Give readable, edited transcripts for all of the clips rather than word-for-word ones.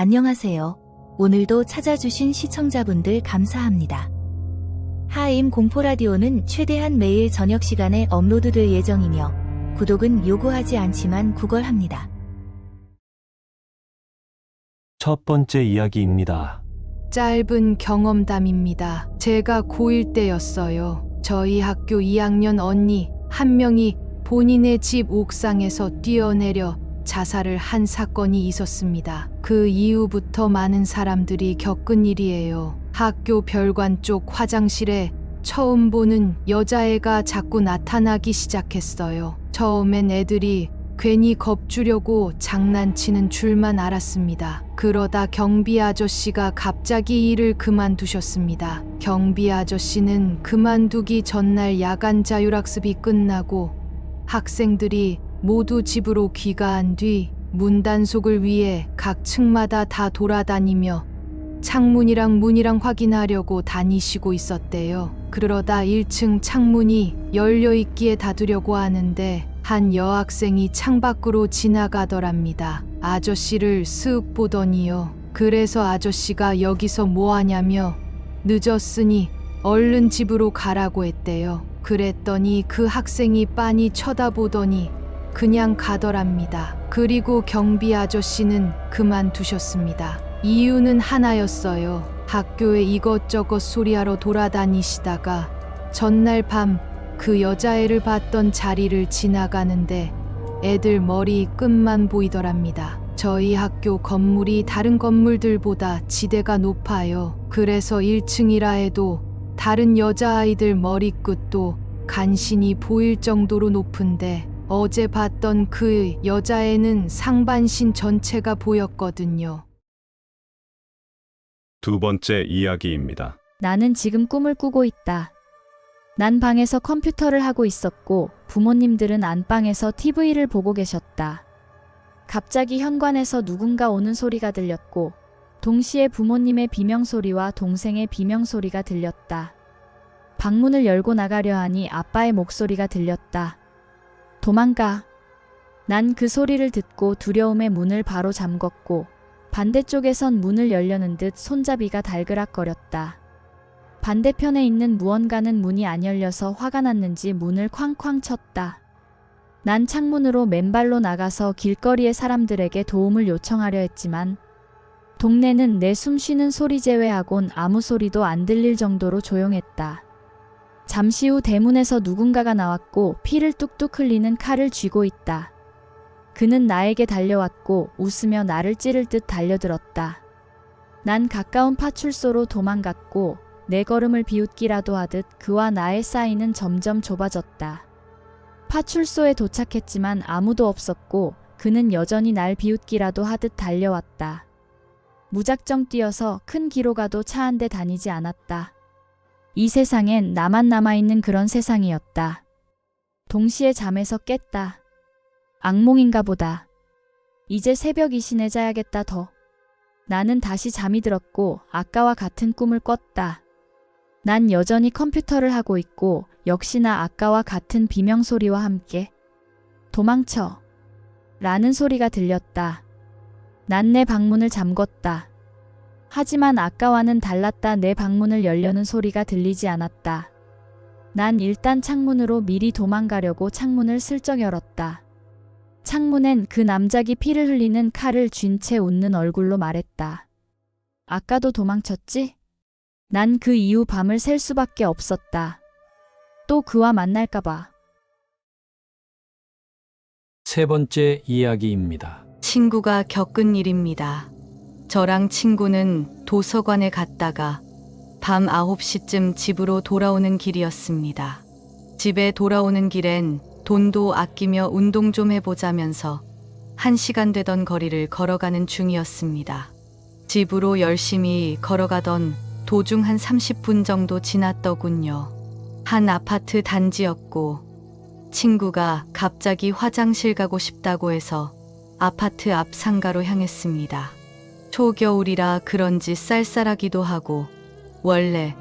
안녕하세요. 오늘도 찾아주신 시청자분들 감사합니다. 하임 공포라디오는 최대한 매일 저녁 시간에 업로드될 예정이며 구독은 요구하지 않지만 구걸합니다. 첫 번째 이야기입니다. 짧은 경험담입니다. 제가 고1 때였어요. 저희 학교 2학년 언니 한 명이 본인의 집 옥상에서 뛰어내려 자살을 한 사건이 있었습니다. 그 이후부터 많은 사람들이 겪은 일이에요. 학교 별관 쪽 화장실에 처음 보는 여자애가 자꾸 나타나기 시작했어요. 처음엔 애들이 괜히 겁주려고 장난치는 줄만 알았습니다. 그러다 경비 아저씨가 갑자기 일을 그만두셨습니다. 경비 아저씨는 그만두기 전날 야간 자율학습이 끝나고 학생들이 모두 집으로 귀가한 뒤 문단속을 위해 각 층마다 다 돌아다니며 창문이랑 문이랑 확인하려고 다니시고 있었대요. 그러다 1층 창문이 열려있기에 닫으려고 하는데 한 여학생이 창밖으로 지나가더랍니다. 아저씨를 쓱 보더니요. 그래서 아저씨가 여기서 뭐하냐며 늦었으니 얼른 집으로 가라고 했대요. 그랬더니 그 학생이 빤히 쳐다보더니 그냥 가더랍니다. 그리고 경비 아저씨는 그만두셨습니다. 이유는 하나였어요. 학교에 이것저것 소리하러 돌아다니시다가 전날 밤 그 여자애를 봤던 자리를 지나가는데 애들 머리 끝만 보이더랍니다. 저희 학교 건물이 다른 건물들보다 지대가 높아요. 그래서 1층이라 해도 다른 여자아이들 머리끝도 간신히 보일 정도로 높은데 어제 봤던 그 여자애는 상반신 전체가 보였거든요. 두 번째 이야기입니다. 나는 지금 꿈을 꾸고 있다. 난 방에서 컴퓨터를 하고 있었고 부모님들은 안방에서 TV를 보고 계셨다. 갑자기 현관에서 누군가 오는 소리가 들렸고 동시에 부모님의 비명소리와 동생의 비명소리가 들렸다. 방문을 열고 나가려 하니 아빠의 목소리가 들렸다. 도망가. 난 그 소리를 듣고 두려움에 문을 바로 잠궜고 반대쪽에선 문을 열려는 듯 손잡이가 달그락거렸다. 반대편에 있는 무언가는 문이 안 열려서 화가 났는지 문을 쾅쾅 쳤다. 난 창문으로 맨발로 나가서 길거리의 사람들에게 도움을 요청하려 했지만 동네는 내 숨쉬는 소리 제외하곤 아무 소리도 안 들릴 정도로 조용했다. 잠시 후 대문에서 누군가가 나왔고 피를 뚝뚝 흘리는 칼을 쥐고 있다. 그는 나에게 달려왔고 웃으며 나를 찌를 듯 달려들었다. 난 가까운 파출소로 도망갔고 내 걸음을 비웃기라도 하듯 그와 나의 사이는 점점 좁아졌다. 파출소에 도착했지만 아무도 없었고 그는 여전히 날 비웃기라도 하듯 달려왔다. 무작정 뛰어서 큰 길로 가도 차 한 대 다니지 않았다. 이 세상엔 나만 남아있는 그런 세상이었다. 동시에 잠에서 깼다. 악몽인가 보다. 이제 새벽 이신에 자야겠다 더. 나는 다시 잠이 들었고 아까와 같은 꿈을 꿨다. 난 여전히 컴퓨터를 하고 있고 역시나 아까와 같은 비명소리와 함께 도망쳐 라는 소리가 들렸다. 난 내 방문을 잠궜다. 하지만 아까와는 달랐다. 내 방문을 열려는 소리가 들리지 않았다. 난 일단 창문으로 미리 도망가려고 창문을 슬쩍 열었다. 창문엔 그 남작이 피를 흘리는 칼을 쥔 채 웃는 얼굴로 말했다. 아까도 도망쳤지? 난 그 이후 밤을 샐 수밖에 없었다. 또 그와 만날까봐. 세 번째 이야기입니다. 친구가 겪은 일입니다. 저랑 친구는 도서관에 갔다가 밤 9시쯤 집으로 돌아오는 길이었습니다. 집에 돌아오는 길엔 돈도 아끼며 운동 좀 해보자면서 1시간 되던 거리를 걸어가는 중이었습니다. 집으로 열심히 걸어가던 도중 한 30분 정도 지났더군요. 한 아파트 단지였고 친구가 갑자기 화장실 가고 싶다고 해서 아파트 앞 상가로 향했습니다. 초겨울이라 그런지 쌀쌀하기도 하고 원래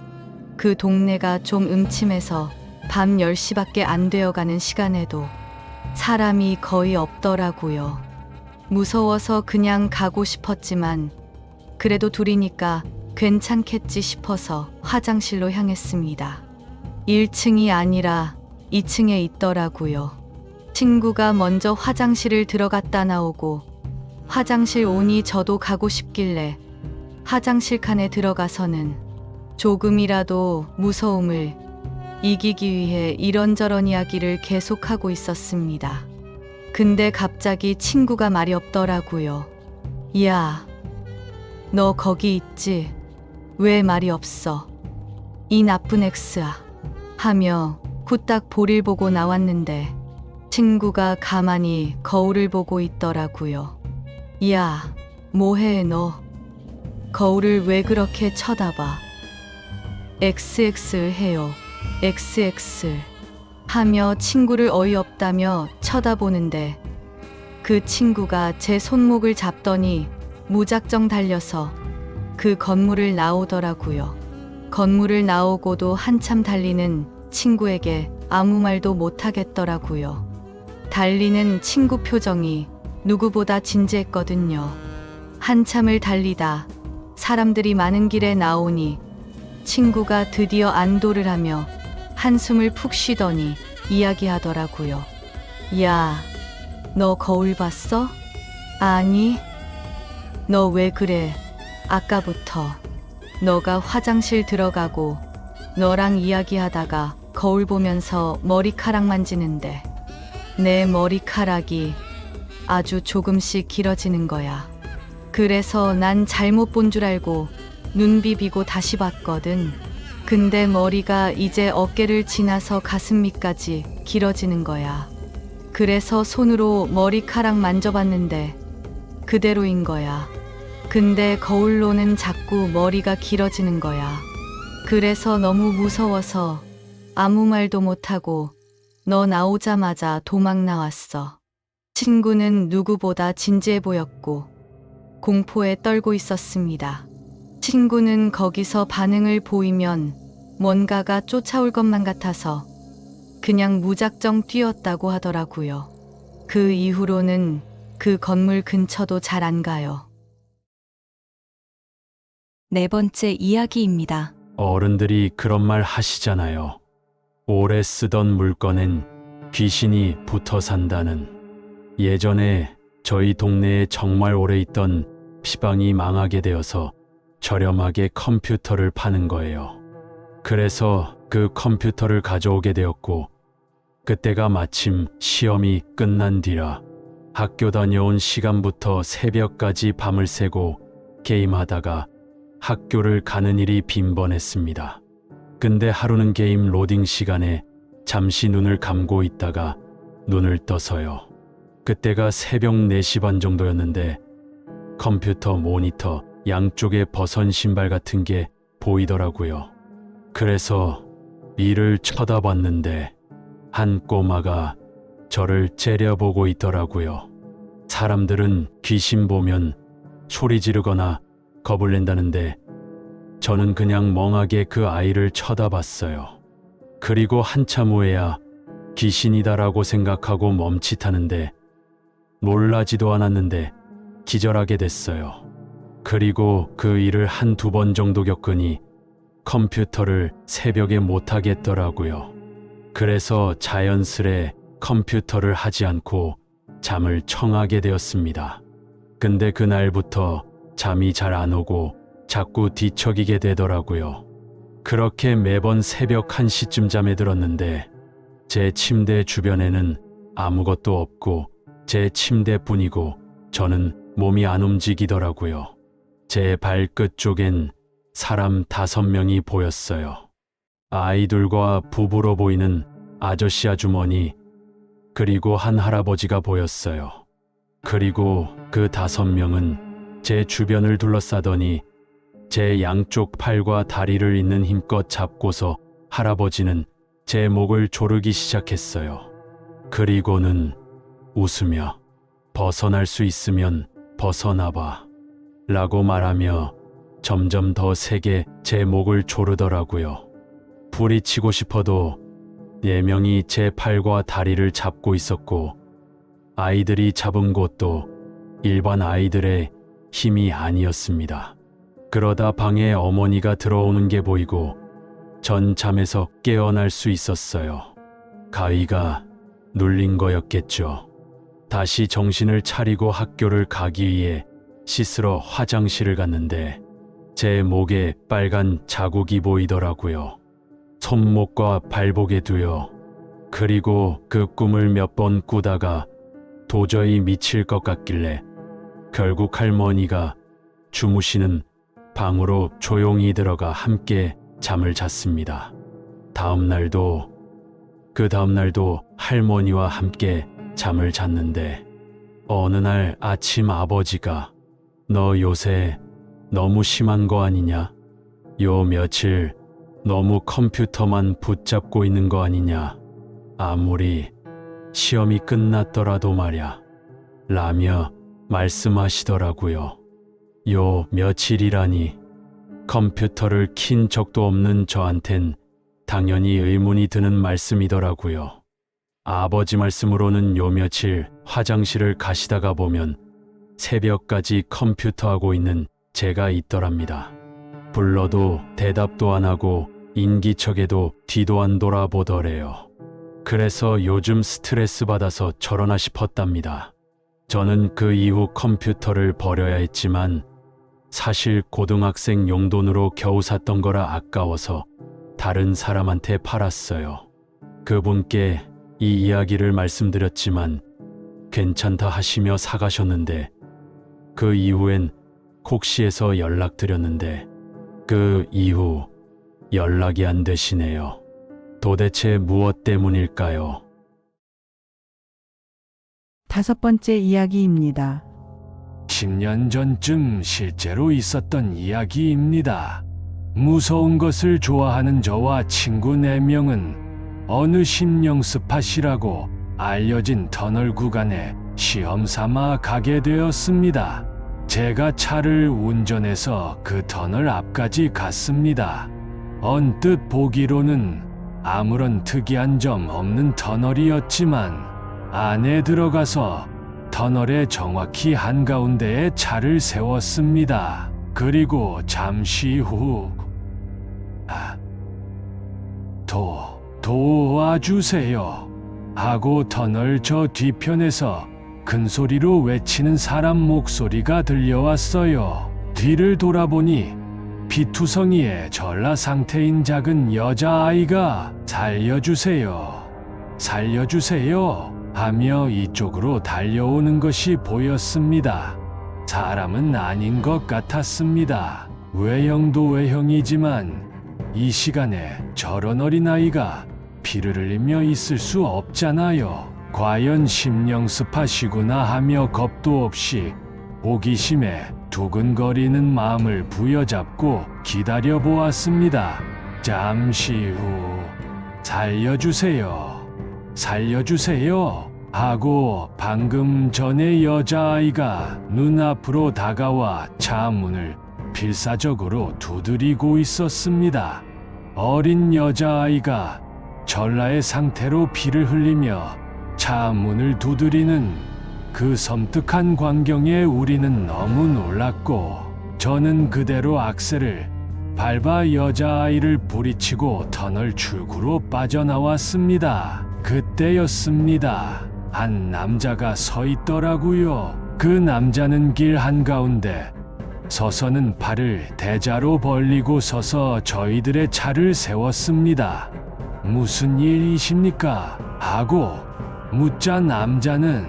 그 동네가 좀 음침해서 밤 10시밖에 안 되어가는 시간에도 사람이 거의 없더라고요. 무서워서 그냥 가고 싶었지만 그래도 둘이니까 괜찮겠지 싶어서 화장실로 향했습니다. 1층이 아니라 2층에 있더라고요. 친구가 먼저 화장실을 들어갔다 나오고 화장실 오니 저도 가고 싶길래 화장실 칸에 들어가서는 조금이라도 무서움을 이기기 위해 이런저런 이야기를 계속하고 있었습니다. 근데 갑자기 친구가 말이 없더라고요. 야, 너 거기 있지? 왜 말이 없어? 이 나쁜 엑스야. 하며 후딱 볼일 보고 나왔는데 친구가 가만히 거울을 보고 있더라고요. 야, 뭐해 너? 거울을 왜 그렇게 쳐다봐? XX 해요. XX 하며 친구를 어이없다며 쳐다보는데 그 친구가 제 손목을 잡더니 무작정 달려서 그 건물을 나오더라고요. 건물을 나오고도 한참 달리는 친구에게 아무 말도 못하겠더라고요. 달리는 친구 표정이 누구보다 진지했거든요. 한참을 달리다 사람들이 많은 길에 나오니 친구가 드디어 안도를 하며 한숨을 푹 쉬더니 이야기하더라고요. 야, 너 거울 봤어? 아니, 너 왜 그래? 아까부터 너가 화장실 들어가고 너랑 이야기하다가 거울 보면서 머리카락 만지는데 내 머리카락이 아주 조금씩 길어지는 거야. 그래서 난 잘못 본 줄 알고 눈 비비고 다시 봤거든. 근데 머리가 이제 어깨를 지나서 가슴 밑까지 길어지는 거야. 그래서 손으로 머리카락 만져봤는데 그대로인 거야. 근데 거울로는 자꾸 머리가 길어지는 거야. 그래서 너무 무서워서 아무 말도 못하고 너 나오자마자 도망 나왔어. 친구는 누구보다 진지해 보였고 공포에 떨고 있었습니다. 친구는 거기서 반응을 보이면 뭔가가 쫓아올 것만 같아서 그냥 무작정 뛰었다고 하더라고요. 그 이후로는 그 건물 근처도 잘 안 가요. 네 번째 이야기입니다. 어른들이 그런 말 하시잖아요. 오래 쓰던 물건엔 귀신이 붙어 산다는. 예전에 저희 동네에 정말 오래 있던 피방이 망하게 되어서 저렴하게 컴퓨터를 파는 거예요. 그래서 그 컴퓨터를 가져오게 되었고, 그때가 마침 시험이 끝난 뒤라 학교 다녀온 시간부터 새벽까지 밤을 새고 게임하다가 학교를 가는 일이 빈번했습니다. 근데 하루는 게임 로딩 시간에 잠시 눈을 감고 있다가 눈을 떠서요. 그때가 새벽 4시 반 정도였는데 컴퓨터 모니터 양쪽에 벗은 신발 같은 게 보이더라고요. 그래서 이를 쳐다봤는데 한 꼬마가 저를 째려보고 있더라고요. 사람들은 귀신 보면 소리 지르거나 겁을 낸다는데 저는 그냥 멍하게 그 아이를 쳐다봤어요. 그리고 한참 후에야 귀신이다라고 생각하고 멈칫하는데 놀라지도 않았는데 기절하게 됐어요. 그리고 그 일을 한두 번 정도 겪으니 컴퓨터를 새벽에 못 하겠더라고요. 그래서 자연스레 컴퓨터를 하지 않고 잠을 청하게 되었습니다. 근데 그날부터 잠이 잘 안 오고 자꾸 뒤척이게 되더라고요. 그렇게 매번 새벽 1시쯤 잠에 들었는데 제 침대 주변에는 아무것도 없고 제 침대뿐이고 저는 몸이 안 움직이더라고요. 제 발끝 쪽엔 사람 5명이 보였어요. 아이들과 부부로 보이는 아저씨 아주머니 그리고 한 할아버지가 보였어요. 그리고 그 5명은 제 주변을 둘러싸더니 제 양쪽 팔과 다리를 있는 힘껏 잡고서 할아버지는 제 목을 조르기 시작했어요. 그리고는 웃으며 벗어날 수 있으면 벗어나봐 라고 말하며 점점 더 세게 제 목을 조르더라고요. 부리치고 싶어도 4명이 제 팔과 다리를 잡고 있었고 아이들이 잡은 곳도 일반 아이들의 힘이 아니었습니다. 그러다 방에 어머니가 들어오는 게 보이고 전 잠에서 깨어날 수 있었어요. 가위가 눌린 거였겠죠. 다시 정신을 차리고 학교를 가기 위해 씻으러 화장실을 갔는데 제 목에 빨간 자국이 보이더라고요. 손목과 발목에도요. 그리고 그 꿈을 몇 번 꾸다가 도저히 미칠 것 같길래 결국 할머니가 주무시는 방으로 조용히 들어가 함께 잠을 잤습니다. 그 다음 날도 할머니와 함께 잠을 잤는데 어느 날 아침 아버지가 너 요새 너무 심한 거 아니냐? 요 며칠 너무 컴퓨터만 붙잡고 있는 거 아니냐? 아무리 시험이 끝났더라도 말야 라며 말씀하시더라고요. 요 며칠이라니 컴퓨터를 킨 적도 없는 저한텐 당연히 의문이 드는 말씀이더라고요. 아버지 말씀으로는 요 며칠 화장실을 가시다가 보면 새벽까지 컴퓨터하고 있는 제가 있더랍니다. 불러도 대답도 안 하고 인기척에도 뒤도 안 돌아보더래요. 그래서 요즘 스트레스 받아서 저러나 싶었답니다. 저는 그 이후 컴퓨터를 버려야 했지만 사실 고등학생 용돈으로 겨우 샀던 거라 아까워서 다른 사람한테 팔았어요. 그분께 이 이야기를 말씀드렸지만 괜찮다 하시며 사가셨는데 그 이후엔 혹시해서 연락드렸는데 그 이후 연락이 안 되시네요. 도대체 무엇 때문일까요? 5번째 이야기입니다. 10년 전쯤 실제로 있었던 이야기입니다. 무서운 것을 좋아하는 저와 친구 4명은 어느 심령 스팟이라고 알려진 터널 구간에 시험 삼아 가게 되었습니다. 제가 차를 운전해서 그 터널 앞까지 갔습니다. 언뜻 보기로는 아무런 특이한 점 없는 터널이었지만 안에 들어가서 터널의 정확히 한가운데에 차를 세웠습니다. 그리고 잠시 후 도와주세요 하고 터널 저 뒤편에서 큰 소리로 외치는 사람 목소리가 들려왔어요. 뒤를 돌아보니 피투성이의 전라 상태인 작은 여자아이가 살려주세요 하며 이쪽으로 달려오는 것이 보였습니다. 사람은 아닌 것 같았습니다. 외형도 외형이지만 이 시간에 저런 어린아이가 피를 흘리며 있을 수 없잖아요. 과연 심령 스팟이구나 하며 겁도 없이 호기심에 두근거리는 마음을 부여잡고 기다려보았습니다. 잠시 후 살려주세요 하고 방금 전에 여자아이가 눈앞으로 다가와 차 문을 필사적으로 두드리고 있었습니다. 어린 여자아이가 전라의 상태로 피를 흘리며 차 문을 두드리는 그 섬뜩한 광경에 우리는 너무 놀랐고 저는 그대로 악셀을 밟아 여자아이를 부리치고 터널 출구로 빠져나왔습니다. 그때였습니다. 한 남자가 서 있더라고요. 그 남자는 길 한가운데 서서는 팔을 대자로 벌리고 서서 저희들의 차를 세웠습니다. 무슨 일이십니까? 하고 묻자 남자는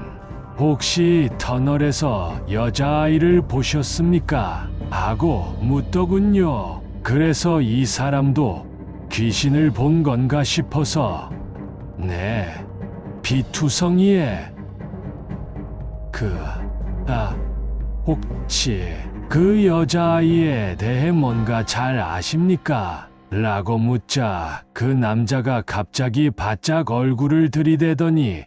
혹시 터널에서 여자아이를 보셨습니까? 하고 묻더군요. 그래서 이 사람도 귀신을 본 건가 싶어서 네, 비투성이에 혹시 그 여자아이에 대해 뭔가 잘 아십니까? 라고 묻자 그 남자가 갑자기 바짝 얼굴을 들이대더니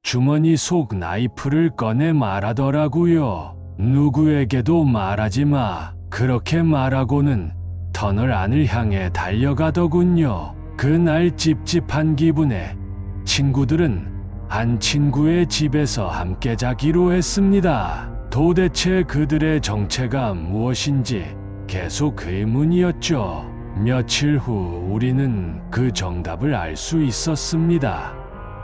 주머니 속 나이프를 꺼내 말하더라고요. 누구에게도 말하지 마. 그렇게 말하고는 터널 안을 향해 달려가더군요. 그날 찝찝한 기분에 친구들은 한 친구의 집에서 함께 자기로 했습니다. 도대체 그들의 정체가 무엇인지 계속 의문이었죠. 며칠 후 우리는 그 정답을 알 수 있었습니다.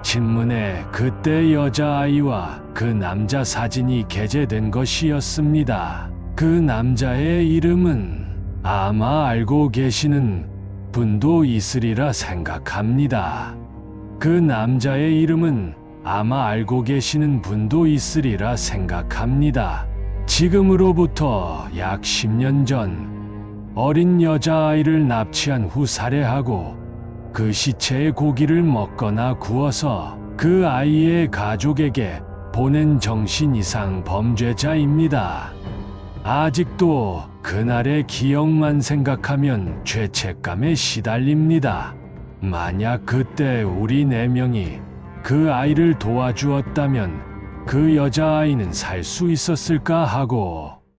신문에 그때 여자아이와 그 남자 사진이 게재된 것이었습니다. 그 남자의 이름은 아마 알고 계시는 분도 있으리라 생각합니다. 그 남자의 이름은 아마 알고 계시는 분도 있으리라 생각합니다. 지금으로부터 약 10년 전 어린 여자아이를 납치한 후 살해하고 그 시체의 고기를 먹거나 구워서 그 아이의 가족에게 보낸 정신 이상 범죄자입니다. 아직도 그날의 기억만 생각하면 죄책감에 시달립니다. 만약 그때 우리 4명이 그 아이를 도와주었다면 그 여자아이는 살 수 있었을까 하고